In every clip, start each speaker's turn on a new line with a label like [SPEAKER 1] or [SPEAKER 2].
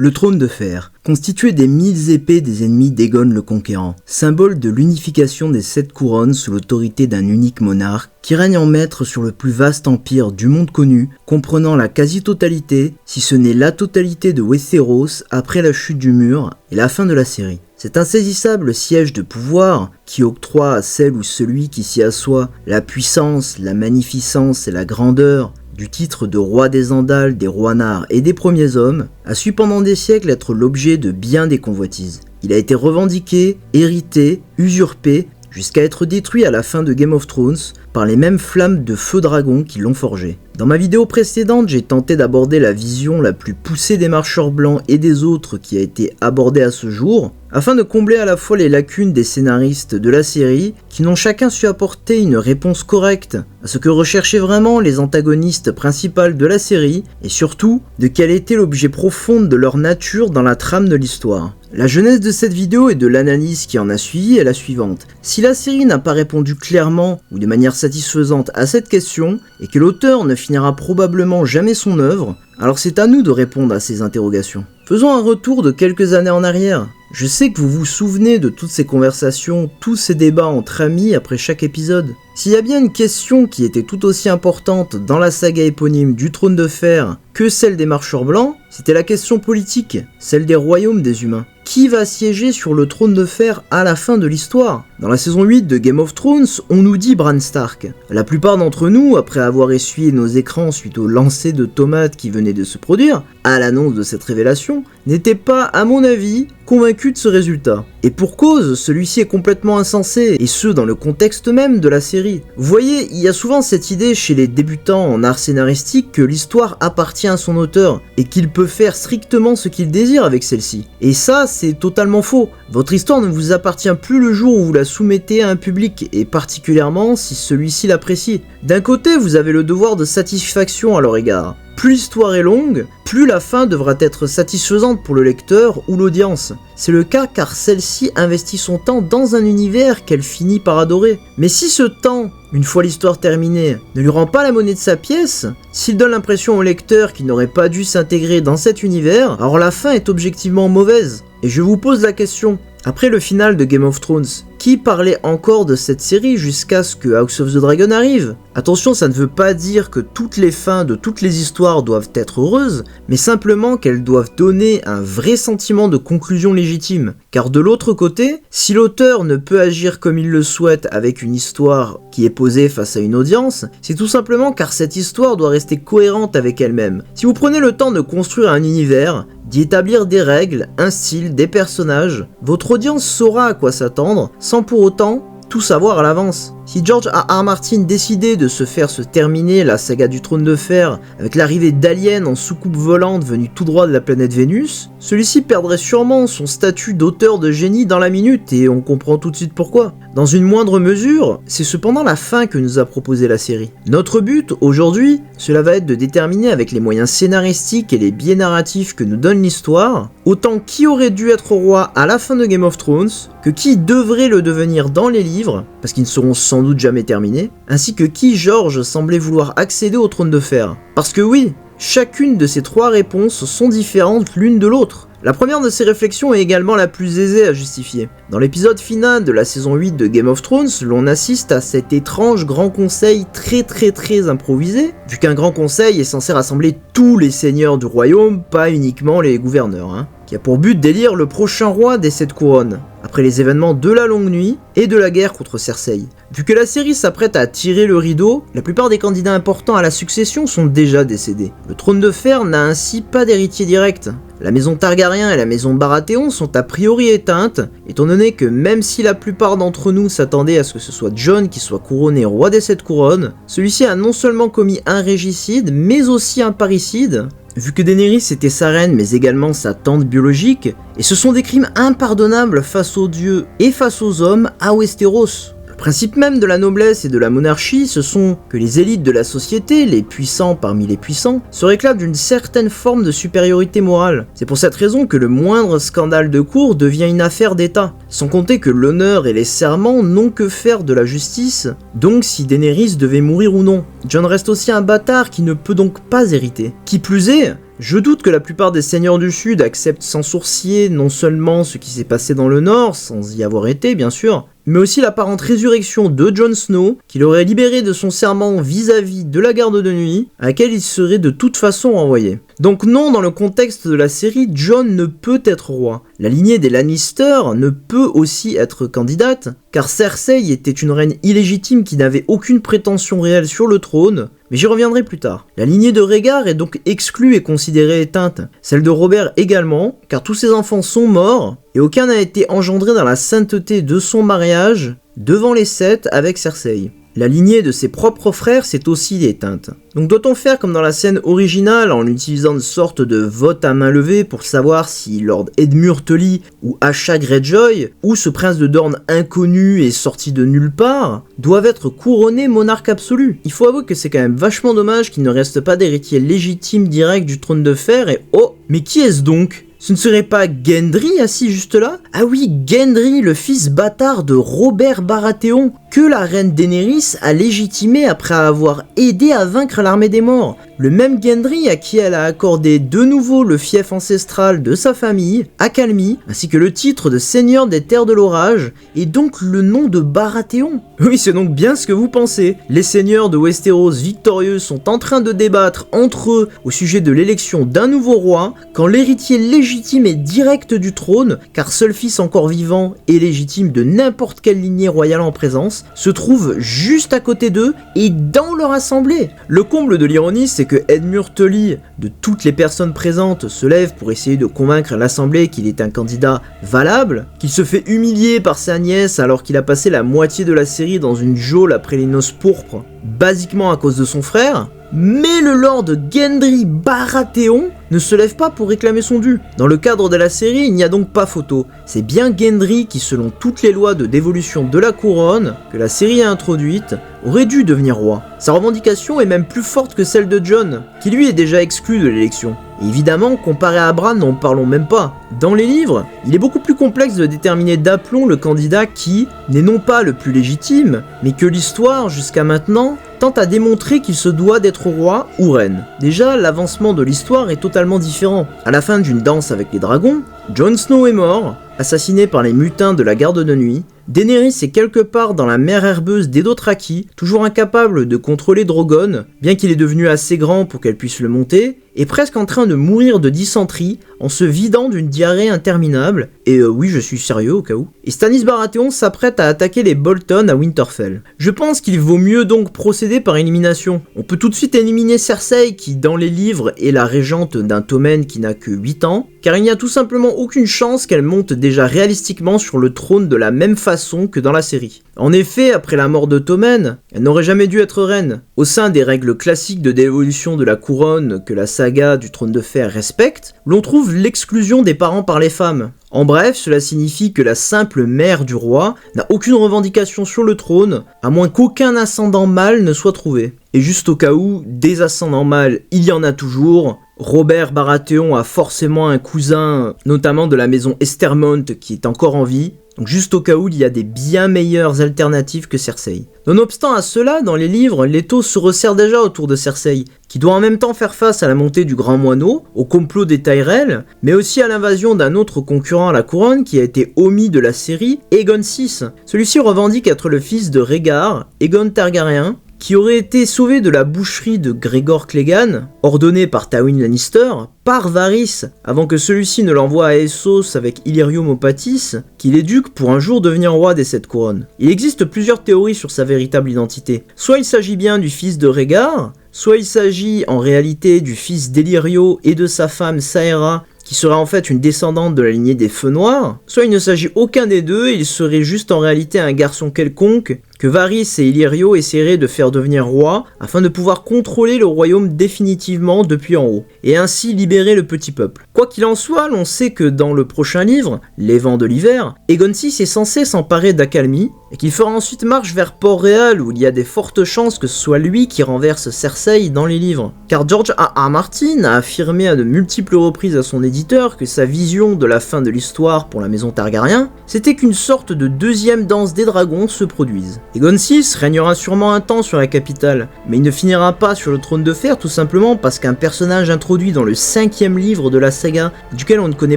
[SPEAKER 1] Le trône de fer, constitué des 1000 épées des ennemis d'Aegon le Conquérant, symbole de l'unification des 7 couronnes sous l'autorité d'un unique monarque qui règne en maître sur le plus vaste empire du monde connu, comprenant la quasi-totalité, si ce n'est la totalité de Westeros après la chute du mur et la fin de la série. Cet insaisissable siège de pouvoir qui octroie à celle ou celui qui s'y assoit la puissance, la magnificence et la grandeur du titre de roi des Andals, des Rhoynar et des premiers hommes, a su pendant des siècles être l'objet de bien des convoitises. Il a été revendiqué, hérité, usurpé, jusqu'à être détruit à la fin de Game of Thrones par les mêmes flammes de feu dragon qui l'ont forgé. Dans ma vidéo précédente, j'ai tenté d'aborder la vision la plus poussée des marcheurs blancs et des autres qui a été abordée à ce jour, afin de combler à la fois les lacunes des scénaristes de la série, qui n'ont chacun su apporter une réponse correcte à ce que recherchaient vraiment les antagonistes principaux de la série, et surtout, de quel était l'objet profond de leur nature dans la trame de l'histoire. La genèse de cette vidéo et de l'analyse qui en a suivi est la suivante. Si la série n'a pas répondu clairement ou de manière satisfaisante à cette question, et que l'auteur ne finira probablement jamais son œuvre, alors c'est à nous de répondre à ces interrogations. Faisons un retour de quelques années en arrière. Je sais que vous vous souvenez de toutes ces conversations, tous ces débats entre amis après chaque épisode. S'il y a bien une question qui était tout aussi importante dans la saga éponyme du Trône de Fer que celle des Marcheurs Blancs, c'était la question politique, celle des royaumes des humains. Qui va siéger sur le Trône de Fer à la fin de l'histoire? Dans la saison 8 de Game of Thrones, on nous dit Bran Stark. La plupart d'entre nous, après avoir essuyé nos écrans suite au lancer de tomates qui venait de se produire, à l'annonce de cette révélation, n'étaient pas, à mon avis, convaincus de ce résultat. Et pour cause, celui-ci est complètement insensé, et ce dans le contexte même de la série. Vous voyez, il y a souvent cette idée chez les débutants en art scénaristique que l'histoire appartient à son auteur, et qu'il peut faire strictement ce qu'il désire avec celle-ci. Et ça, c'est totalement faux. Votre histoire ne vous appartient plus le jour où vous la soumettez à un public, et particulièrement si celui-ci l'apprécie. D'un côté, vous avez le devoir de satisfaction à leur égard. Plus l'histoire est longue, plus la fin devra être satisfaisante pour le lecteur ou l'audience. C'est le cas car celle-ci investit son temps dans un univers qu'elle finit par adorer. Mais si ce temps, une fois l'histoire terminée, ne lui rend pas la monnaie de sa pièce, s'il donne l'impression au lecteur qu'il n'aurait pas dû s'intégrer dans cet univers, alors la fin est objectivement mauvaise. Et je vous pose la question, après le final de Game of Thrones, qui parlait encore de cette série jusqu'à ce que House of the Dragon arrive? Attention, ça ne veut pas dire que toutes les fins de toutes les histoires doivent être heureuses, mais simplement qu'elles doivent donner un vrai sentiment de conclusion légitime. Car de l'autre côté, si l'auteur ne peut agir comme il le souhaite avec une histoire qui est posée face à une audience, c'est tout simplement car cette histoire doit rester cohérente avec elle-même. Si vous prenez le temps de construire un univers, d'y établir des règles, un style, des personnages, votre audience saura à quoi s'attendre, sans pour autant tout savoir à l'avance. Si George R.R. Martin décidait de se faire se terminer la saga du Trône de Fer avec l'arrivée d'aliens en soucoupe volante venus tout droit de la planète Vénus, celui-ci perdrait sûrement son statut d'auteur de génie dans la minute et on comprend tout de suite pourquoi. Dans une moindre mesure, c'est cependant la fin que nous a proposé la série. Notre but aujourd'hui, cela va être de déterminer avec les moyens scénaristiques et les biais narratifs que nous donne l'histoire, autant qui aurait dû être roi à la fin de Game of Thrones, que qui devrait le devenir dans les livres, parce qu'ils ne seront sans doute jamais terminés, ainsi que qui George semblait vouloir accéder au Trône de Fer. Parce que oui, chacune de ces trois réponses sont différentes l'une de l'autre. La première de ces réflexions est également la plus aisée à justifier. Dans l'épisode final de la saison 8 de Game of Thrones, l'on assiste à cet étrange grand conseil très improvisé, vu qu'un grand conseil est censé rassembler tous les seigneurs du royaume, pas uniquement les gouverneurs, qui a pour but d'élire le prochain roi des 7 couronnes, après les événements de la Longue Nuit et de la guerre contre Cersei. Vu que la série s'apprête à tirer le rideau, la plupart des candidats importants à la succession sont déjà décédés. Le Trône de Fer n'a ainsi pas d'héritier direct. La maison Targaryen et la maison Baratheon sont a priori éteintes, étant donné que même si la plupart d'entre nous s'attendaient à ce que ce soit Jon qui soit couronné roi des 7 couronnes, celui-ci a non seulement commis un régicide, mais aussi un parricide, vu que Daenerys était sa reine mais également sa tante biologique, et ce sont des crimes impardonnables face aux dieux et face aux hommes à Westeros. Le principe même de la noblesse et de la monarchie, ce sont que les élites de la société, les puissants parmi les puissants, se réclament d'une certaine forme de supériorité morale. C'est pour cette raison que le moindre scandale de cour devient une affaire d'État, sans compter que l'honneur et les serments n'ont que faire de la justice, donc si Daenerys devait mourir ou non. Jon reste aussi un bâtard qui ne peut donc pas hériter. Qui plus est, Je doute que la plupart des seigneurs du Sud acceptent sans sourciller non seulement ce qui s'est passé dans le Nord, sans y avoir été bien sûr, mais aussi l'apparente résurrection de Jon Snow, qui l'aurait libéré de son serment vis-à-vis de la garde de nuit, à laquelle il serait de toute façon renvoyé. Donc non, dans le contexte de la série, Jon ne peut être roi. La lignée des Lannister ne peut aussi être candidate, car Cersei était une reine illégitime qui n'avait aucune prétention réelle sur le trône, mais j'y reviendrai plus tard. La lignée de Rhaegar est donc exclue et considérée éteinte, celle de Robert également, car tous ses enfants sont morts, et aucun n'a été engendré dans la sainteté de son mariage, devant les sept avec Cersei. La lignée de ses propres frères s'est aussi éteinte. Donc doit-on faire comme dans la scène originale en utilisant une sorte de vote à main levée pour savoir si Lord Edmure Tully ou Asha Greyjoy, ou ce prince de Dorne inconnu et sorti de nulle part, doivent être couronnés monarque absolu? Il faut avouer que c'est quand même vachement dommage qu'il ne reste pas d'héritier légitime direct du trône de fer et oh, mais qui est-ce donc? Ce ne serait pas Gendry assis juste là? Ah oui, Gendry, le fils bâtard de Robert Baratheon, que la reine Daenerys a légitimé après avoir aidé à vaincre l'armée des morts. Le même Gendry à qui elle a accordé de nouveau le fief ancestral de sa famille, Accalmie, ainsi que le titre de seigneur des terres de l'orage, et donc le nom de Baratheon. Oui, c'est donc bien ce que vous pensez. Les seigneurs de Westeros victorieux sont en train de débattre entre eux au sujet de l'élection d'un nouveau roi, quand l'héritier légitime et direct du trône, car seul fils encore vivant et légitime de n'importe quelle lignée royale en présence, se trouve juste à côté d'eux et dans leur assemblée. Le comble de l'ironie, c'est que Edmure Tully, de toutes les personnes présentes, se lève pour essayer de convaincre l'assemblée qu'il est un candidat valable, qu'il se fait humilier par sa nièce alors qu'il a passé la moitié de la série dans une geôle après les noces pourpres, basiquement à cause de son frère. Mais le Lord Gendry Baratheon ne se lève pas pour réclamer son dû. Dans le cadre de la série, il n'y a donc pas photo. C'est bien Gendry qui, selon toutes les lois de dévolution de la couronne que la série a introduites, aurait dû devenir roi. Sa revendication est même plus forte que celle de Jon, qui lui est déjà exclu de l'élection. Et évidemment, comparé à Bran, n'en parlons même pas. Dans les livres, il est beaucoup plus complexe de déterminer d'aplomb le candidat qui n'est non pas le plus légitime, mais que l'histoire, jusqu'à maintenant, tente à démontrer qu'il se doit d'être roi ou reine. Déjà, l'avancement de l'histoire est totalement différent. À la fin d'une danse avec les dragons, Jon Snow est mort, assassiné par les mutins de la garde de nuit. Daenerys est quelque part dans la mer herbeuse des Dothraki, toujours incapable de contrôler Drogon, bien qu'il est devenu assez grand pour qu'elle puisse le monter, et presque en train de mourir de dysenterie en se vidant d'une diarrhée interminable, et oui je suis sérieux au cas où. Et Stannis Baratheon s'apprête à attaquer les Bolton à Winterfell. Je pense qu'il vaut mieux donc procéder par élimination. On peut tout de suite éliminer Cersei qui dans les livres est la régente d'un Tommen qui n'a que 8 ans, car il n'y a tout simplement aucune chance qu'elle monte déjà réalistiquement sur le trône de la même façon que dans la série. En effet, après la mort de Tommen, elle n'aurait jamais dû être reine. Au sein des règles classiques de dévolution de la couronne que la saga du trône de fer respecte, l'on trouve l'exclusion des parents par les femmes. En bref, cela signifie que la simple mère du roi n'a aucune revendication sur le trône, à moins qu'aucun ascendant mâle ne soit trouvé. Et juste au cas où, des ascendants mâles, il y en a toujours. Robert Baratheon a forcément un cousin, notamment de la maison Estermont, qui est encore en vie. Donc juste au cas où, il y a des bien meilleures alternatives que Cersei. Nonobstant à cela, dans les livres, Leto se resserre déjà autour de Cersei, qui doit en même temps faire face à la montée du Grand Moineau, au complot des Tyrell, mais aussi à l'invasion d'un autre concurrent à la couronne qui a été omis de la série, Aegon VI. Celui-ci revendique être le fils de Rhaegar, Aegon Targaryen, qui aurait été sauvé de la boucherie de Gregor Clegane, ordonné par Tywin Lannister, par Varys, avant que celui-ci ne l'envoie à Essos avec Illyrio Mopatis, qu'il éduque pour un jour devenir roi des 7 couronnes. Il existe plusieurs théories sur sa véritable identité. Soit il s'agit bien du fils de Rhaegar, soit il s'agit en réalité du fils d'Illyrio et de sa femme Saera, qui serait en fait une descendante de la lignée des Feux Noirs, soit il ne s'agit aucun des deux et il serait juste en réalité un garçon quelconque que Varys et Illyrio essaieraient de faire devenir roi afin de pouvoir contrôler le royaume définitivement depuis en haut, et ainsi libérer le petit peuple. Quoi qu'il en soit, l'on sait que dans le prochain livre, Les Vents de l'Hiver, Aegon VI est censé s'emparer d'Accalmie, et qu'il fera ensuite marche vers Port-Réal où il y a des fortes chances que ce soit lui qui renverse Cersei dans les livres. Car George R.R. Martin a affirmé à de multiples reprises à son éditeur que sa vision de la fin de l'histoire pour la maison Targaryen, c'était qu'une sorte de deuxième danse des dragons se produise. Aegon VI régnera sûrement un temps sur la capitale, mais il ne finira pas sur le trône de fer tout simplement parce qu'un personnage introduit dans le 5e livre de la saga, duquel on ne connaît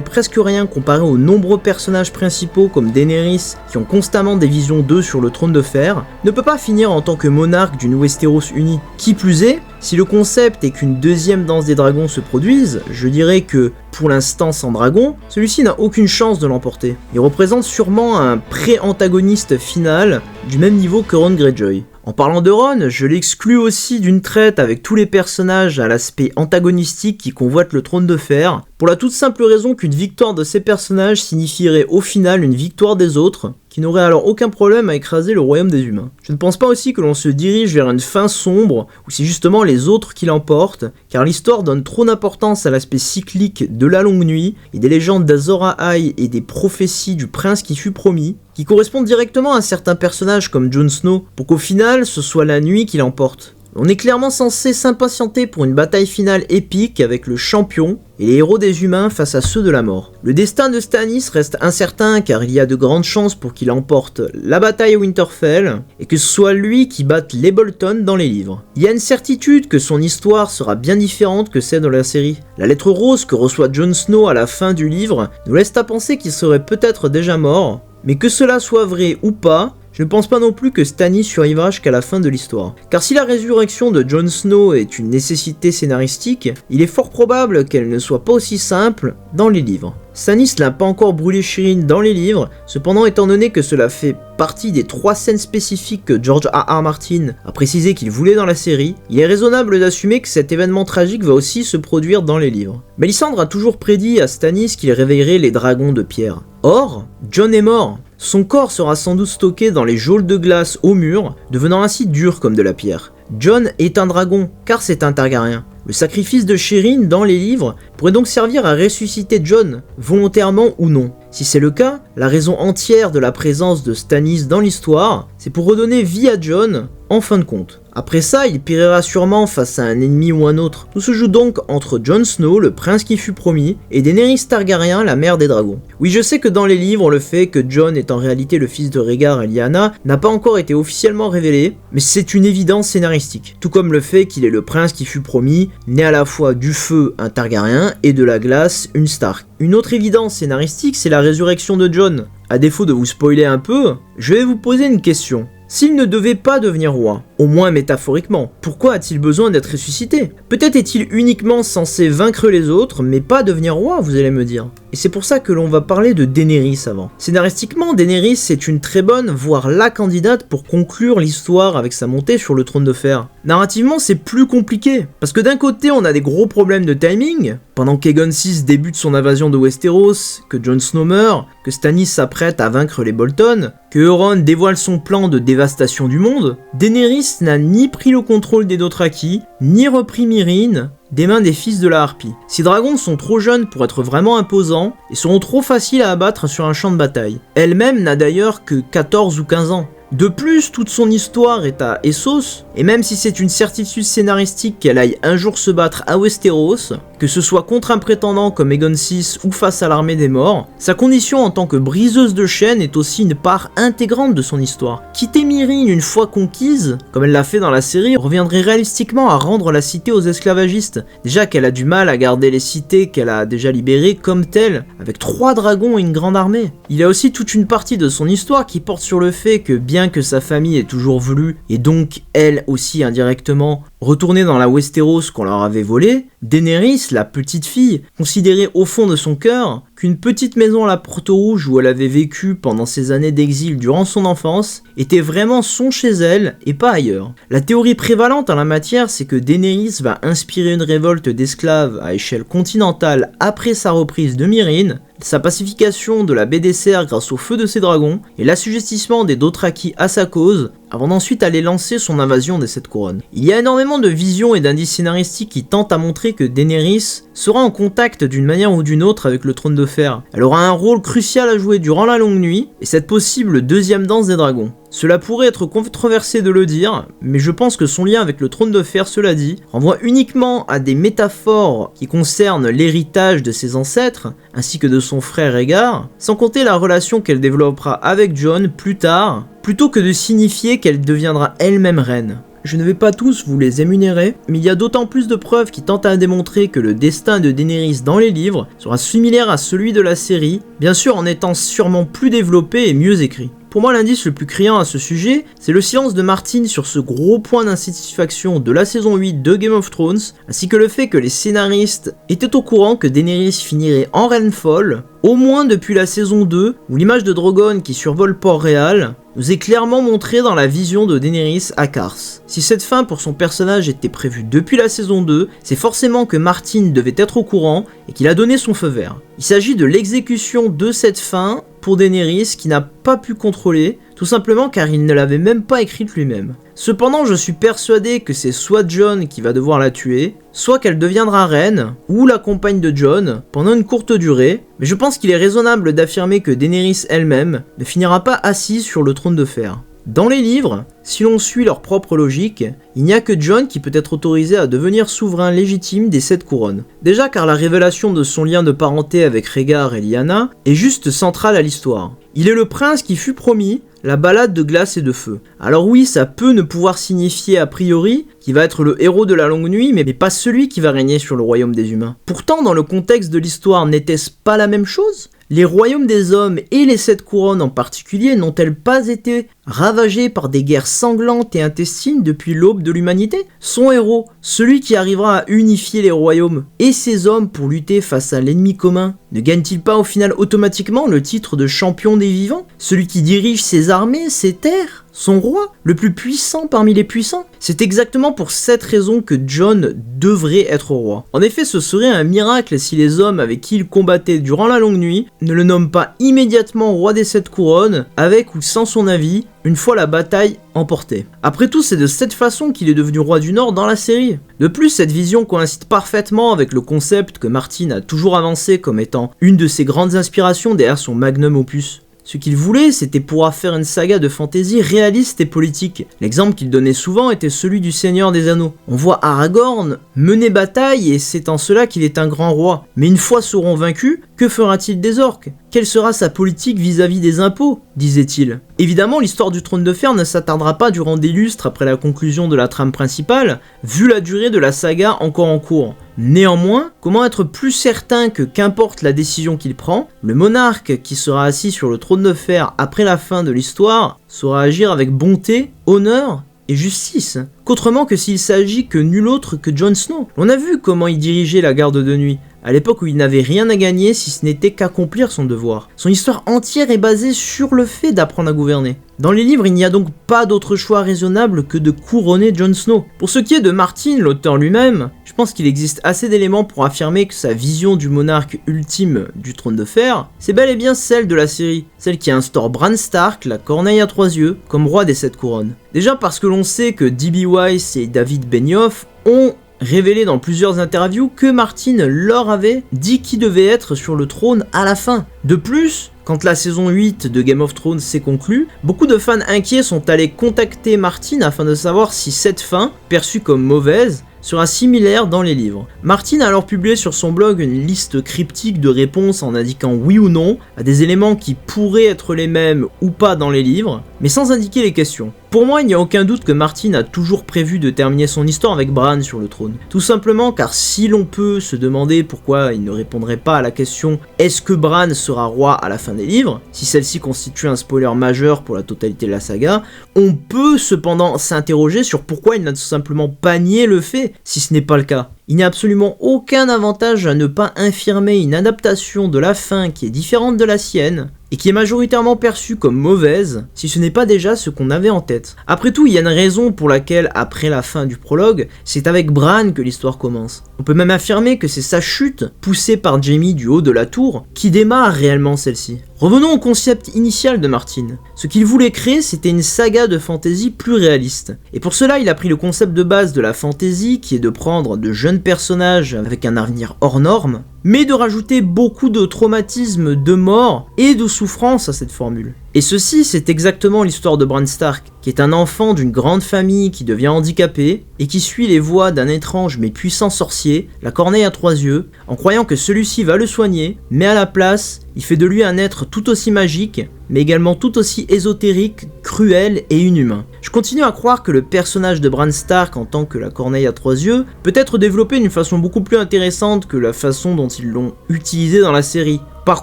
[SPEAKER 1] presque rien comparé aux nombreux personnages principaux comme Daenerys qui ont constamment des visions d'eux sur le trône de fer, ne peut pas finir en tant que monarque d'une Westeros unie. Qui plus est, si le concept est qu'une deuxième danse des dragons se produise, je dirais que, pour l'instant sans dragon, celui-ci n'a aucune chance de l'emporter. Il représente sûrement un pré-antagoniste final du même niveau que Ron Greyjoy. En parlant de Ron, je l'exclus aussi d'une traite avec tous les personnages à l'aspect antagonistique qui convoitent le trône de fer, pour la toute simple raison qu'une victoire de ces personnages signifierait au final une victoire des autres, qui n'auraient alors aucun problème à écraser le royaume des humains. Je ne pense pas aussi que l'on se dirige vers une fin sombre, où c'est justement les autres qui l'emportent, car l'histoire donne trop d'importance à l'aspect cyclique de la longue nuit, et des légendes d'Azor Ahai et des prophéties du prince qui fut promis, qui correspondent directement à certains personnages comme Jon Snow, pour qu'au final ce soit la nuit qui l'emporte. On est clairement censé s'impatienter pour une bataille finale épique avec le champion et les héros des humains face à ceux de la mort. Le destin de Stannis reste incertain car il y a de grandes chances pour qu'il emporte la bataille à Winterfell et que ce soit lui qui batte les Bolton dans les livres. Il y a une certitude que son histoire sera bien différente que celle de la série. La lettre rose que reçoit Jon Snow à la fin du livre nous laisse à penser qu'il serait peut-être déjà mort, mais que cela soit vrai ou pas, je ne pense pas non plus que Stannis survivra jusqu'à la fin de l'histoire. Car si la résurrection de Jon Snow est une nécessité scénaristique, il est fort probable qu'elle ne soit pas aussi simple dans les livres. Stannis n'a pas encore brûlé Shireen dans les livres, cependant étant donné que cela fait partie des 3 scènes spécifiques que George R.R. Martin a précisé qu'il voulait dans la série, il est raisonnable d'assumer que cet événement tragique va aussi se produire dans les livres. Melisandre a toujours prédit à Stannis qu'il réveillerait les dragons de pierre. Or, Jon est mort. Son corps sera sans doute stocké dans les geôles de glace au mur, devenant ainsi dur comme de la pierre. Jon est un dragon, car c'est un Targaryen. Le sacrifice de Shireen dans les livres pourrait donc servir à ressusciter Jon, volontairement ou non. Si c'est le cas, la raison entière de la présence de Stannis dans l'histoire, c'est pour redonner vie à Jon en fin de compte. Après ça, il périra sûrement face à un ennemi ou un autre. Tout se joue donc entre Jon Snow, le prince qui fut promis, et Daenerys Targaryen, la mère des dragons. Oui, je sais que dans les livres, le fait que Jon est en réalité le fils de Rhaegar et Lyanna n'a pas encore été officiellement révélé, mais c'est une évidence scénaristique. Tout comme le fait qu'il est le prince qui fut promis, né à la fois du feu, un Targaryen, et de la glace, une Stark. Une autre évidence scénaristique, c'est la résurrection de Jon. À défaut de vous spoiler un peu, je vais vous poser une question. S'il ne devait pas devenir roi, au moins métaphoriquement, pourquoi a-t-il besoin d'être ressuscité? Peut-être est-il uniquement censé vaincre les autres, mais pas devenir roi, vous allez me dire. Et c'est pour ça que l'on va parler de Daenerys avant. Scénaristiquement, Daenerys est une très bonne, voire la candidate pour conclure l'histoire avec sa montée sur le trône de fer. Narrativement, c'est plus compliqué, parce que d'un côté, on a des gros problèmes de timing, pendant qu'Aegon VI débute son invasion de Westeros, que Jon Snow meurt, que Stannis s'apprête à vaincre les Bolton, que Euron dévoile son plan de dévastation du monde, Daenerys n'a ni pris le contrôle des Dothraki, ni repris Myrrine des mains des fils de la Harpie. Ces dragons sont trop jeunes pour être vraiment imposants et seront trop faciles à abattre sur un champ de bataille. Elle-même n'a d'ailleurs que 14 ou 15 ans. De plus, toute son histoire est à Essos, et même si c'est une certitude scénaristique qu'elle aille un jour se battre à Westeros, que ce soit contre un prétendant comme Aegon VI ou face à l'armée des morts, sa condition en tant que briseuse de chaînes est aussi une part intégrante de son histoire. Quitter Myrrine une fois conquise, comme elle l'a fait dans la série, reviendrait réalistiquement à rendre la cité aux esclavagistes. Déjà qu'elle a du mal à garder les cités qu'elle a déjà libérées comme telles, avec 3 dragons et une grande armée. Il y a aussi toute une partie de son histoire qui porte sur le fait que bien que sa famille ait toujours voulu, et donc elle aussi indirectement, retourner dans la Westeros qu'on leur avait volée, Daenerys, la petite fille, considérait au fond de son cœur qu'une petite maison à la Porte Rouge où elle avait vécu pendant ses années d'exil durant son enfance était vraiment son chez elle et pas ailleurs. La théorie prévalente en la matière, c'est que Daenerys va inspirer une révolte d'esclaves à échelle continentale après sa reprise de Myrrine, sa pacification de la baie des Cerfs grâce au feu de ses dragons et l'assujettissement des Dothraki à sa cause, avant d'ensuite aller lancer son invasion des 7 couronnes. Il y a énormément de visions et d'indices scénaristiques qui tentent à montrer que Daenerys sera en contact d'une manière ou d'une autre avec le trône de fer. Elle aura un rôle crucial à jouer durant la longue nuit et cette possible deuxième danse des dragons. Cela pourrait être controversé de le dire, mais je pense que son lien avec le trône de fer, cela dit, renvoie uniquement à des métaphores qui concernent l'héritage de ses ancêtres, ainsi que de son frère Rhaegar, sans compter la relation qu'elle développera avec Jon plus tard, plutôt que de signifier qu'elle deviendra elle-même reine. Je ne vais pas tous vous les énumérer, mais il y a d'autant plus de preuves qui tentent à démontrer que le destin de Daenerys dans les livres sera similaire à celui de la série, bien sûr en étant sûrement plus développé et mieux écrit. Pour moi, l'indice le plus criant à ce sujet, c'est le silence de Martin sur ce gros point d'insatisfaction de la saison 8 de Game of Thrones, ainsi que le fait que les scénaristes étaient au courant que Daenerys finirait en reine folle, au moins depuis la saison 2, où l'image de Drogon qui survole Port-Réal nous est clairement montrée dans la vision de Daenerys à Cars. Si cette fin pour son personnage était prévue depuis la saison 2, c'est forcément que Martin devait être au courant et qu'il a donné son feu vert. Il s'agit de l'exécution de cette fin pour Daenerys qui n'a pas pu contrôler, tout simplement car il ne l'avait même pas écrite lui-même. Cependant, je suis persuadé que c'est soit Jon qui va devoir la tuer, soit qu'elle deviendra reine, ou la compagne de Jon, pendant une courte durée, mais je pense qu'il est raisonnable d'affirmer que Daenerys elle-même ne finira pas assise sur le trône de fer. Dans les livres, si l'on suit leur propre logique, il n'y a que Jon qui peut être autorisé à devenir souverain légitime des 7 couronnes. Déjà car la révélation de son lien de parenté avec Rhaegar et Lyanna est juste centrale à l'histoire. Il est le prince qui fut promis, la balade de glace et de feu. Alors oui, ça peut ne pouvoir signifier a priori qu'il va être le héros de la longue nuit, mais pas celui qui va régner sur le royaume des humains. Pourtant, dans le contexte de l'histoire, n'était-ce pas la même chose ? Les royaumes des hommes et les 7 couronnes en particulier n'ont-elles pas été ravagés par des guerres sanglantes et intestines depuis l'aube de l'humanité ? Son héros, celui qui arrivera à unifier les royaumes et ses hommes pour lutter face à l'ennemi commun, ne gagne-t-il pas au final automatiquement le titre de champion des vivants ? Celui qui dirige ses armées, ses terres ? Son roi, le plus puissant parmi les puissants. C'est exactement pour cette raison que Jon devrait être roi. En effet, ce serait un miracle si les hommes avec qui il combattait durant la longue nuit ne le nomment pas immédiatement roi des 7 couronnes, avec ou sans son avis, une fois la bataille emportée. Après tout, c'est de cette façon qu'il est devenu roi du Nord dans la série. De plus, cette vision coïncide parfaitement avec le concept que Martin a toujours avancé comme étant une de ses grandes inspirations derrière son magnum opus. Ce qu'il voulait, c'était pouvoir faire une saga de fantasy réaliste et politique. L'exemple qu'il donnait souvent était celui du Seigneur des Anneaux. On voit Aragorn mener bataille et c'est en cela qu'il est un grand roi. Mais une fois seront vaincus, que fera-t-il des orques ? Quelle sera sa politique vis-à-vis des impôts ? Disait-il. Évidemment, l'histoire du trône de fer ne s'attardera pas durant des lustres après la conclusion de la trame principale, vu la durée de la saga encore en cours. Néanmoins, comment être plus certain que qu'importe la décision qu'il prend, le monarque qui sera assis sur le trône de fer après la fin de l'histoire saura agir avec bonté, honneur et justice, qu'autrement que s'il s'agit que nul autre que Jon Snow. On a vu comment il dirigeait la garde de nuit, à l'époque où il n'avait rien à gagner si ce n'était qu'accomplir son devoir. Son histoire entière est basée sur le fait d'apprendre à gouverner. Dans les livres, il n'y a donc pas d'autre choix raisonnable que de couronner Jon Snow. Pour ce qui est de Martin, l'auteur lui-même, je pense qu'il existe assez d'éléments pour affirmer que sa vision du monarque ultime du trône de fer, c'est bel et bien celle de la série, celle qui instaure Bran Stark, la corneille à 3 yeux, comme roi des 7 couronnes. Déjà parce que l'on sait que D.B. Weiss et David Benioff ont révélé dans plusieurs interviews que Martin leur avait dit qui devait être sur le trône à la fin. De plus, quand la saison 8 de Game of Thrones s'est conclue, beaucoup de fans inquiets sont allés contacter Martin afin de savoir si cette fin, perçue comme mauvaise, sera similaire dans les livres. Martin a alors publié sur son blog une liste cryptique de réponses en indiquant oui ou non à des éléments qui pourraient être les mêmes ou pas dans les livres, mais sans indiquer les questions. Pour moi, il n'y a aucun doute que Martin a toujours prévu de terminer son histoire avec Bran sur le trône. Tout simplement car si l'on peut se demander pourquoi il ne répondrait pas à la question « Est-ce que Bran sera roi à la fin des livres ?», si celle-ci constitue un spoiler majeur pour la totalité de la saga, on peut cependant s'interroger sur pourquoi il n'a tout simplement pas nié le fait, si ce n'est pas le cas. Il n'y a absolument aucun avantage à ne pas infirmer une adaptation de la fin qui est différente de la sienne, et qui est majoritairement perçue comme mauvaise, si ce n'est pas déjà ce qu'on avait en tête. Après tout, il y a une raison pour laquelle, après la fin du prologue, c'est avec Bran que l'histoire commence. On peut même affirmer que c'est sa chute, poussée par Jaime du haut de la tour, qui démarre réellement celle-ci. Revenons au concept initial de Martin. Ce qu'il voulait créer, c'était une saga de fantasy plus réaliste. Et pour cela, il a pris le concept de base de la fantasy, qui est de prendre de jeunes personnages avec un avenir hors norme, mais de rajouter beaucoup de traumatismes, de mort et de souffrance à cette formule. Et ceci, c'est exactement l'histoire de Bran Stark, qui est un enfant d'une grande famille qui devient handicapé et qui suit les voies d'un étrange mais puissant sorcier, la corneille à 3 yeux, en croyant que celui-ci va le soigner, mais à la place, il fait de lui un être tout aussi magique, mais également tout aussi ésotérique, cruel et inhumain. Je continue à croire que le personnage de Bran Stark en tant que la corneille à 3 yeux peut être développé d'une façon beaucoup plus intéressante que la façon dont ils l'ont utilisé dans la série. Par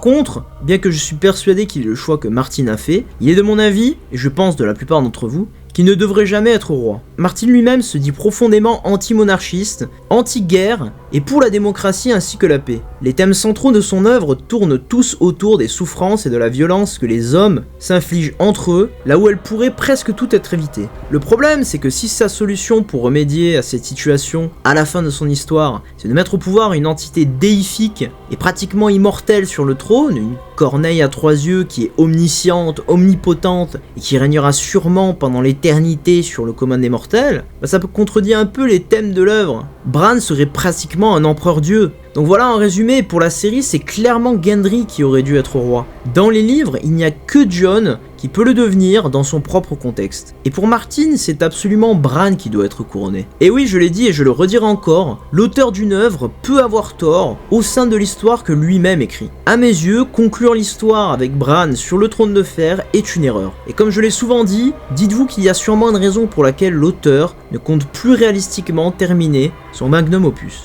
[SPEAKER 1] contre, bien que je suis persuadé qu'il est le choix que Martin a fait, il est de mon avis, et je pense de la plupart d'entre vous, qui ne devrait jamais être roi. Martin lui-même se dit profondément anti-monarchiste, anti-guerre et pour la démocratie ainsi que la paix. Les thèmes centraux de son œuvre tournent tous autour des souffrances et de la violence que les hommes s'infligent entre eux, là où elle pourrait presque tout être évitée. Le problème, c'est que si sa solution pour remédier à cette situation, à la fin de son histoire, c'est de mettre au pouvoir une entité déifique et pratiquement immortelle sur le trône, une corneille à 3 yeux qui est omnisciente, omnipotente et qui régnera sûrement pendant l'éternité sur le commun des mortels, ça peut contredire un peu les thèmes de l'œuvre. Bran serait pratiquement un empereur dieu. Donc voilà, en résumé, pour la série, c'est clairement Gendry qui aurait dû être roi. Dans les livres, il n'y a que Jon qui peut le devenir dans son propre contexte. Et pour Martin, c'est absolument Bran qui doit être couronné. Et oui, je l'ai dit et je le redirai encore, l'auteur d'une œuvre peut avoir tort au sein de l'histoire que lui-même écrit. À mes yeux, conclure l'histoire avec Bran sur le trône de fer est une erreur. Et comme je l'ai souvent dit, dites-vous qu'il y a sûrement une raison pour laquelle l'auteur ne compte plus réalistiquement terminer son magnum opus.